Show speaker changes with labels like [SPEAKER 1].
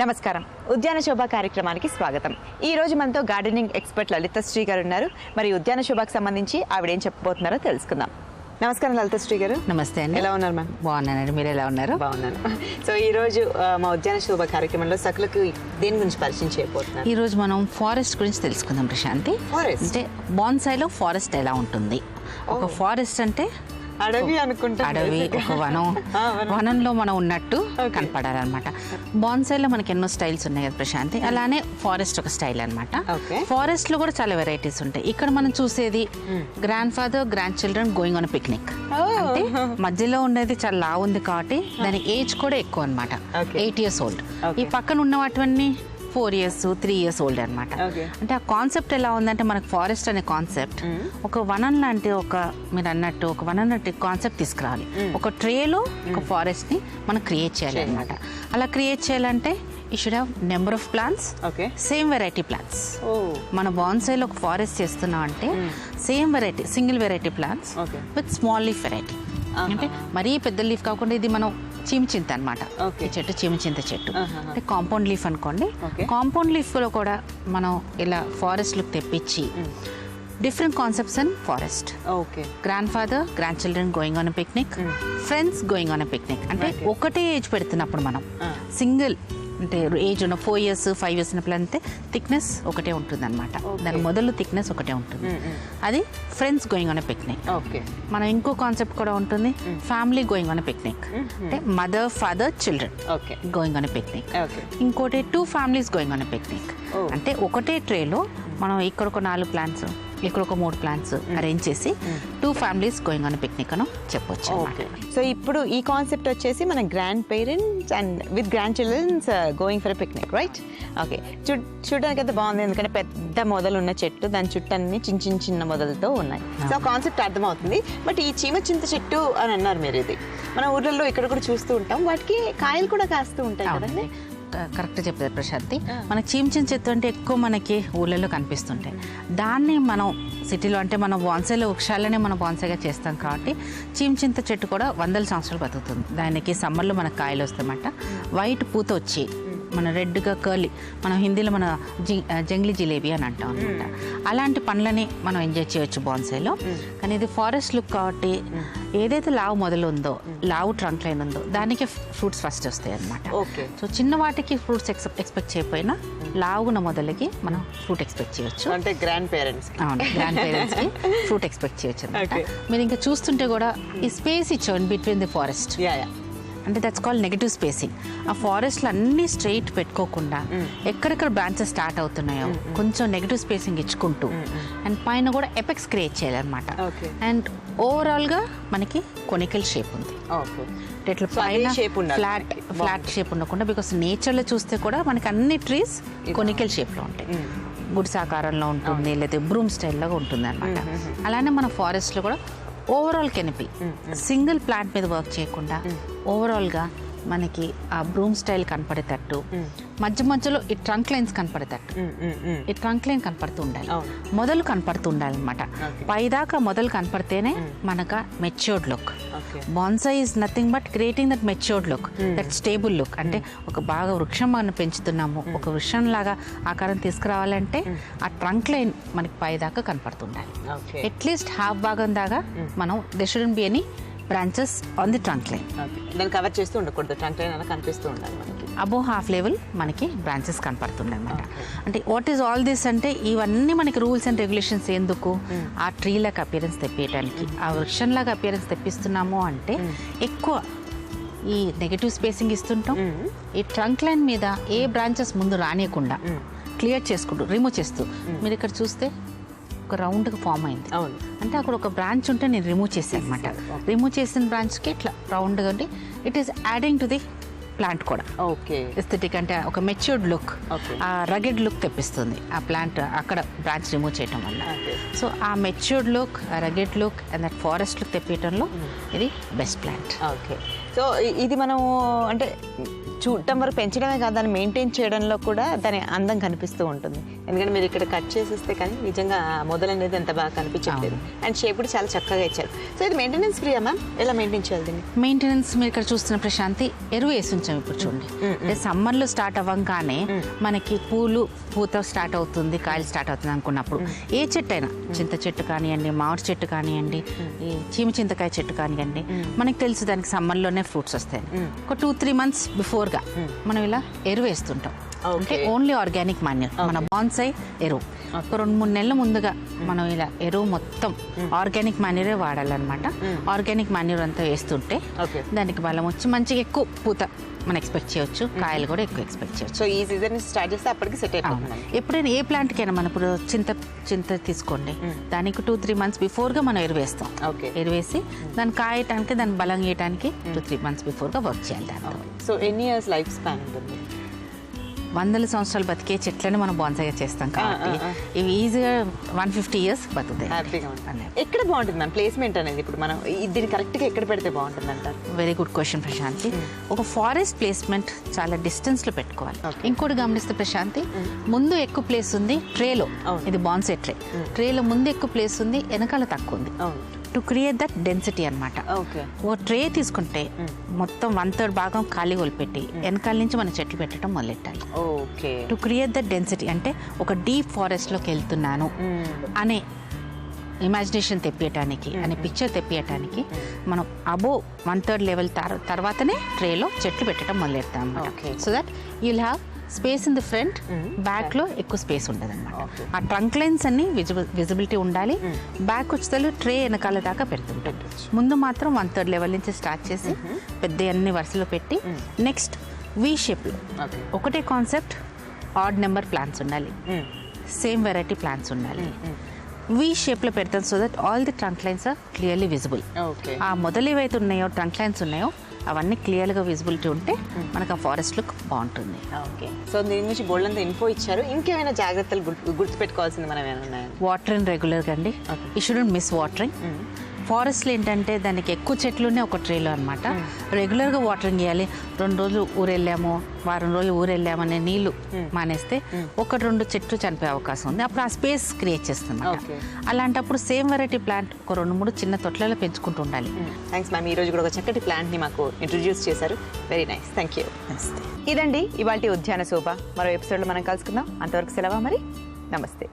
[SPEAKER 1] నమస్కారం. ఉద్యాన శోభ కార్యక్రమానికి స్వాగతం. ఈ రోజు మనతో గార్డెనింగ్ ఎక్స్పర్ట్ లలితశ్రీ గారు ఉన్నారు. మరి ఉద్యాన శోభకు సంబంధించి ఆవిడేం చెప్పబోతున్నారో తెలుసుకుందాం. నమస్కారం లలితశ్రీ గారు.
[SPEAKER 2] నమస్తే అండి.
[SPEAKER 1] ఎలా ఉన్నారు మ్యామ్?
[SPEAKER 2] బాగున్నానండి. మీరు ఎలా ఉన్నారు?
[SPEAKER 1] బాగున్నాను. సో ఈ రోజు మా ఉద్యాన శోభ కార్యక్రమంలో సకులకు దేని గురించి పరిచయం చేయబోతున్నారు?
[SPEAKER 2] ఈ రోజు మనం ఫారెస్ట్ గురించి తెలుసుకుందాం ప్రశాంతి.
[SPEAKER 1] ఫారెస్ట్
[SPEAKER 2] అంటే బాన్సాయిలో ఫారెస్ట్ ఎలా ఉంటుంది? ఒక ఫారెస్ట్ అంటే
[SPEAKER 1] అడవి అనుకుంటా.
[SPEAKER 2] అడవి, ఒక వనం. వనంలో మనం ఉన్నట్టు కనపడాలన్నమాట. బాన్సాయిలో మనకి ఎన్నో స్టైల్స్ ఉన్నాయి కదా ప్రశాంతి, అలానే ఫారెస్ట్ ఒక స్టైల్ అనమాట. ఫారెస్ట్ లో కూడా చాలా వెరైటీస్ ఉంటాయి. ఇక్కడ మనం చూసేది grand father grand children going on picnic. అంటే మధ్యలో ఉన్నది చాలా లావు ఉంది కాబట్టి దాని ఏజ్ కూడా ఎక్కువ అనమాట, 8 years old. ఈ పక్కన ఉన్న వాటివన్నీ 4 years 3 years old అనమాట. అంటే ఆ కాన్సెప్ట్ ఎలా ఉందంటే, మనకు ఫారెస్ట్ అనే కాన్సెప్ట్ ఒక వనం లాంటి, ఒక మీరు అన్నట్టు ఒక వనం లాంటి కాన్సెప్ట్ తీసుకురావాలి. ఒక ట్రేలో ఒక ఫారెస్ట్ ని మనం క్రియేట్ చేయాలి అనమాట. అలా క్రియేట్ చేయాలంటే you should have number of plants, same variety plants. మన బాన్సాయిలో ఒక ఫారెస్ట్ చేస్తున్నాం అంటే same variety, single variety plants with small leaf variety. అంటే మరీ పెద్ద లీఫ్ కాకుండా ఇది మనం చీమచింత అనమాట. ఈ చెట్టు చీమచింత చెట్టు అంటే కాంపౌండ్ లీఫ్ అనుకోండి. కాంపౌండ్ లీఫ్ లో కూడా మనం ఇలా ఫారెస్ట్ లుక్ తెప్పించి different concepts and forest. Grand father grand children going on a picnic, friends going on a picnic. అంటే ఒకటే ఏజ్ పెడుతున్నప్పుడు మనం సింగిల్ అంటే ఏజ్ ఉన్న 4 years 5 years ఉన్నప్పుడు అంటే థిక్నెస్ ఒకటే ఉంటుంది అనమాట. దాని మొదలు థిక్నెస్ ఒకటే ఉంటుంది. అది friends going on a picnic. మనం ఇంకో కాన్సెప్ట్ కూడా ఉంటుంది, family going on a picnic. అంటే mother father children going on a picnic. ఇంకోటి 2 families going on a picnic. అంటే ఒకటే ట్రేలో మనం ఇక్కడ ఒక 4 plants, ఇక్కడ ఒక 3 plants అరేంజ్ చేసి 2 families గోయింగ్ ఆన్ పిక్నిక్ అని చెప్పొచ్చు అన్నమాట.
[SPEAKER 1] సో ఇప్పుడు ఈ కాన్సెప్ట్ వచ్చేసి మన grand parents and with grand childrens going for picnic, right? Okay. చూడడానికి అయితే బాగుంది, ఎందుకంటే పెద్ద మొదలు ఉన్న చెట్టు, దాని చుట్టూ అన్ని చిన్న చిన్న మొదలతో ఉన్నాయి. సో కాన్సెప్ట్ అర్థమవుతుంది. బట్ ఈ చీమచింత చెట్టు అని అన్నారు మీరు, ఇది మన ఊర్లలో ఇక్కడ కూడా చూస్తూ ఉంటాం. వాటికి కాయలు కూడా కాస్తూ ఉంటాయి కదండి.
[SPEAKER 2] కరెక్ట్ చెప్తారు ప్రశాంతి. మనకి చీమచింత చెట్టు అంటే ఎక్కువ మనకి ఊళ్ళలో కనిపిస్తుంటాయి. దాన్ని మనం సిటీలో అంటే మనం బాన్సాయిలో వృక్షాలనే మనం బాన్సాయిగా చేస్తాం కాబట్టి చీమచింత చెట్టు కూడా 100 సంవత్సరాలు బతుకుతుంది. దానికి సమ్మర్లో మనకు కాయలు వస్తాయన్నమాట. వైట్ పూత వచ్చి మన రెడ్గా కర్లీ, మనం హిందీలో మన జంగ్లీ జిలేబీ అని అంటాం అనమాట. అలాంటి పండ్లని మనం ఎంజాయ్ చేయొచ్చు బాన్సాయిలో. కానీ ఇది ఫారెస్ట్ లుక్ కాబట్టి ఏదైతే లావు మొదలు ఉందో, లావు ట్రంక్ లైన్ ఉందో దానికి ఫ్రూట్స్ ఫస్ట్ వస్తాయి అనమాట. సో చిన్న వాటికి ఫ్రూట్స్ ఎక్స్పెక్ట్ చేయకపోయినా లావున మొదలకి మనం ఫ్రూట్ ఎక్స్పెక్ట్ చేయొచ్చు.
[SPEAKER 1] అంటే గ్రాండ్ పేరెంట్స్
[SPEAKER 2] కి ఫ్రూట్ ఎక్స్పెక్ట్ చేయొచ్చు అనమాట. మీరు ఇంకా చూస్తుంటే కూడా ఈ స్పేస్ ఇచ్చాం బిట్వీన్ ది ఫారెస్ట్. అంటే దట్స్ కాల్డ్ నెగటివ్ స్పేసింగ్. ఆ ఫారెస్ట్లో అన్ని స్ట్రైట్ పెట్టుకోకుండా ఎక్కడెక్కడ బ్రాంచెస్ స్టార్ట్ అవుతున్నాయో కొంచెం నెగటివ్ స్పేసింగ్ ఇచ్చుకుంటూ అండ్ పైన కూడా ఎపెక్స్ క్రియేట్ చేయాలన్నమాట. అండ్ ఓవరాల్గా మనకి కొనికల్ షేప్ ఉంది. ఇట్లా పైన ఫ్లాట్ షేప్ ఉండకుండా, బికాస్ నేచర్లో చూస్తే కూడా మనకి అన్ని ట్రీస్ కొనికల్ షేప్లో ఉంటాయి. గుడిసాకారంలో ఉంటుంది, లేదా బ్రూమ్ స్టైల్లో ఉంటుంది అనమాట. అలానే మన ఫారెస్ట్లో కూడా ఓవరాల్ కెనపీ సింగిల్ ప్లాంట్ మీద వర్క్ చేయకుండా ఓవరాల్గా మనకి ఆ బ్రూమ్ స్టైల్ కనపడేటట్టు, మధ్య మధ్యలో ఈ ట్రంక్ లైన్స్ కనపడేటట్టు, ఈ ట్రంక్ లైన్ కనపడుతూ ఉండాలి, మొదలు కనపడుతూ ఉండాలన్నమాట. పైదాకా మొదలు కనపడితేనే మనకు matured look. Bonsai is nothing but creating that matured look, that stable look. అంటే ఒక బాగా వృక్షం మనం పెంచుతున్నాము, ఒక వృక్షం లాగా ఆకారం తీసుకురావాలంటే ఆ ట్రంక్ లైన్ మనకి పైదాకా కనపడుతుండాలి. అట్లీస్ట్ హాఫ్ భాగం దాకా మనం they shouldn't be any branches on the trunk line.
[SPEAKER 1] దాన్ని కవర్ చేస్తూ ఉండకూడదు, ట్రంక్ లైన్ అలా కనిపిస్తూ ఉండాలి మనకి.
[SPEAKER 2] అబోవ్ హాఫ్ లెవెల్ మనకి బ్రాంచెస్ కనపడుతుండే అనమాట. అంటే వాట్ ఈస్ ఆల్ దిస్ అంటే ఇవన్నీ మనకి రూల్స్ అండ్ రెగ్యులేషన్స్ ఎందుకు? ఆ ట్రీలాగా అపియరెన్స్ తెప్పించడానికి, ఆ వృక్షంలాగా అపియరెన్స్ తెప్పిస్తున్నాము అంటే ఎక్కువ ఈ నెగటివ్ స్పేసింగ్ ఇస్తుంటాం. ఈ ట్రంక్ లైన్ మీద ఏ బ్రాంచెస్ ముందు రానియకుండా క్లియర్ చేసుకుంటూ రిమూవ్ చేస్తూ, మీరు ఇక్కడ చూస్తే ఒక రౌండ్గా ఫామ్ అయింది. అంటే అక్కడ ఒక బ్రాంచ్ ఉంటే నేను రిమూవ్ చేశాను అనమాట. రిమూవ్ చేసిన బ్రాంచ్కి ఇట్లా రౌండ్గా ఉండి it is adding to the plant కూడా. ఎస్థెటిక్ అంటే ఒక మెచ్యూర్డ్ లుక్, ఆ రగెడ్ లుక్ తెప్పిస్తుంది ఆ ప్లాంట్ అక్కడ బ్రాంచ్ రిమూవ్ చేయడం వల్ల. సో ఆ మెచ్యూర్డ్ లుక్, ఆ rugged look and that forest look తెప్పించడంలో ఇది బెస్ట్ ప్లాంట్.
[SPEAKER 1] ఓకే. సో ఇది మనం అంటే చూడటం వరకు పెంచడమే కాదు, దాన్ని మెయింటైన్ చేయడంలో కూడా దాని అందం కనిపిస్తూ ఉంటుంది. ఎందుకంటే మీరు ఇక్కడ కట్ చేసేస్తే కానీ నిజంగా మొదలు అనేది ఎంత బాగా కనిపించట్లేదు. అండ్ షేప్ కూడా చాలా చక్కగా ఇచ్చారు. సో ఇది మెయింటెనెన్స్ ఫ్రీయా మ్యామ్? ఎలా మెయింటైన్ చేయాలి దీన్ని?
[SPEAKER 2] మెయింటెనెన్స్ మీరు ఇక్కడ చూస్తున్న ప్రశాంతి ఎరువు వేసి ఉంచాం ఇప్పుడు చూడండి. అంటే సమ్మర్లో స్టార్ట్ అవ్వగానే మనకి పూత స్టార్ట్ అవుతుంది, కాయలు స్టార్ట్ అవుతుంది అనుకున్నప్పుడు ఏ చెట్టు అయినా, చింత చెట్టు కానివ్వండి, మామిడి చెట్టు కానివ్వండి, ఈ చీమ చింతకాయ చెట్టు కానివ్వండి, మనకి తెలుసు దానికి సమ్మర్లోనే ఫ్రూట్స్ వస్తాయి. ఒక 2-3 months బిఫోర్గా మనం ఇలా ఎరువు వేస్తుంటాం. అంటే ఓన్లీ ఆర్గానిక్ మాన్యూర్, మన బాన్సాయి ఎరువు. ఒక 2-3 నెలల ముందుగా మనం ఇలా ఎరువు మొత్తం ఆర్గానిక్ మాన్యూరే వాడాలన్నమాట. ఆర్గానిక్ మాన్యూర్ అంతా వేస్తుంటే దానికి బలం వచ్చి మంచిగా ఎక్కువ పూత మనం ఎక్స్పెక్ట్ చేయొచ్చు, కాయలు కూడా ఎక్కువ ఎక్స్పెక్ట్ చేయొచ్చు.
[SPEAKER 1] సో ఈ సీజన్ స్టార్ట్ చేస్తే అప్పటికి సెట్ అయిపోతుంది.
[SPEAKER 2] ఎప్పుడైనా ఏ ప్లాంట్కైనా మనం ఇప్పుడు చింత తీసుకోండి, దానికి 2-3 months బిఫోర్గా మనం ఎరువు వేస్తాం. ఎరువేసి దాన్ని కాయటానికి, దాన్ని బలం చేయడానికి 2-3 months బిఫోర్గా వర్క్ చేయాలి దాంతో.
[SPEAKER 1] సో ఎన్ని ఇయర్స్ లైఫ్ స్పాన్ ఉంటుంది?
[SPEAKER 2] 100 సంవత్సరాలు బతికే చెట్లని మనం బాన్సాయిగా చేస్తాం కాబట్టి ఇవి ఈజీగా 150 years బతుకుతాయి.
[SPEAKER 1] హ్యాపీగా ఉంటుంది. ఎక్కడ బాగుంటుంది మ్యామ్ ప్లేస్మెంట్ అనేది? ఇప్పుడు మనం దీన్ని కరెక్ట్గా ఎక్కడ పెడితే బాగుంటుంది అంటారు?
[SPEAKER 2] Very good question Prashanti. ఒక ఫారెస్ట్ ప్లేస్మెంట్ చాలా డిస్టెన్స్లో పెట్టుకోవాలి. ఇంకోటి గమనిస్తే ప్రశాంతి, ముందు ఎక్కువ ప్లేస్ ఉంది ట్రేలో, ఇది బాన్సై ట్రేలో ముందు ఎక్కువ ప్లేస్ ఉంది, వెనకాల తక్కువ ఉంది. టు క్రియేట్ దట్ డెన్సిటీ అనమాట. ఓ ట్రే తీసుకుంటే మొత్తం 1/3 భాగం ఖాళీ వదిలిపెట్టి వెనకాల నుంచి మనం చెట్లు పెట్టడం మొదలెట్టాలి. టు క్రియేట్ దట్ డెన్సిటీ అంటే ఒక డీప్ ఫారెస్ట్లోకి వెళ్తున్నాను అనే ఇమాజినేషన్ తెప్పియటానికి, అనే పిక్చర్ తెప్పియటానికి మనం అబోవ్ 1/3 లెవెల్ తర్వాతనే ట్రేలో చెట్లు పెట్టడం మొదలెడతాం అనమాట. So that you'll have space in the front, back లో ఎక్కువ స్పేస్ ఉండదు అనమాట. ఆ ట్రంక్ లైన్స్ అన్ని విజిబిలిటీ ఉండాలి. బ్యాక్ వచ్చేసరికి ట్రే వెనకాల దాకా పెడుతుంటాం. ముందు మాత్రం 1/3 లెవెల్ నుంచి స్టార్ట్ చేసి పెద్ద అన్ని వరుసలో పెట్టి నెక్స్ట్ వి షేప్ లో ఒకటే కాన్సెప్ట్, ఆడ్ నెంబర్ ప్లాంట్స్ ఉండాలి, సేమ్ వెరైటీ ప్లాంట్స్ ఉండాలి. వి షేప్లో పెడతాం so that all the trunk lines are clearly visible. ఆ మొదలు ఏవైతే ఉన్నాయో ట్రంక్ లైన్స్ ఉన్నాయో అవన్నీ క్లియర్గా విజిబిలిటీ ఉంటే మనకు ఆ ఫారెస్ట్ లుక్ బాగుంటుంది.
[SPEAKER 1] ఓకే, సో దీని నుంచి బోల్డ్ అంతా ఇన్ఫో ఇచ్చారు. ఇంకేమైనా జాగ్రత్తలు గుర్తుపెట్టుకోవాల్సింది మనం ఏమైనా ఉన్నాయా?
[SPEAKER 2] వాటరింగ్ రెగ్యులర్గా అండి. You shouldn't miss watering. ఫారెస్ట్లో ఏంటంటే దానికి ఎక్కువ చెట్లునే ఒక ట్రేలో అనమాట. రెగ్యులర్గా వాటరింగ్ చేయాలి. 2 రోజులు ఊరెళ్ళాము, వారం రోజులు ఊరెళ్ళామనే నీళ్లు మానేస్తే 1-2 చెట్లు చనిపోయే అవకాశం ఉంది. అప్పుడు ఆ స్పేస్ క్రియేట్ చేస్తుంది. అలాంటప్పుడు సేమ్ వెరైటీ ప్లాంట్ ఒక 2-3 చిన్న తొట్లలో పెంచుకుంటూ ఉండాలి.
[SPEAKER 1] థ్యాంక్స్ మ్యామ్, ఈ రోజు కూడా ఒక చక్కటి ప్లాంట్ని మాకు ఇంట్రడ్యూస్ చేశారు. Very nice, thank you. ఇదండి ఇవాళ ఉద్యాన శోభ. మరో ఎపిసోడ్లో మనం కలుసుకుందాం. అంతవరకు సెలవా మరి. నమస్తే.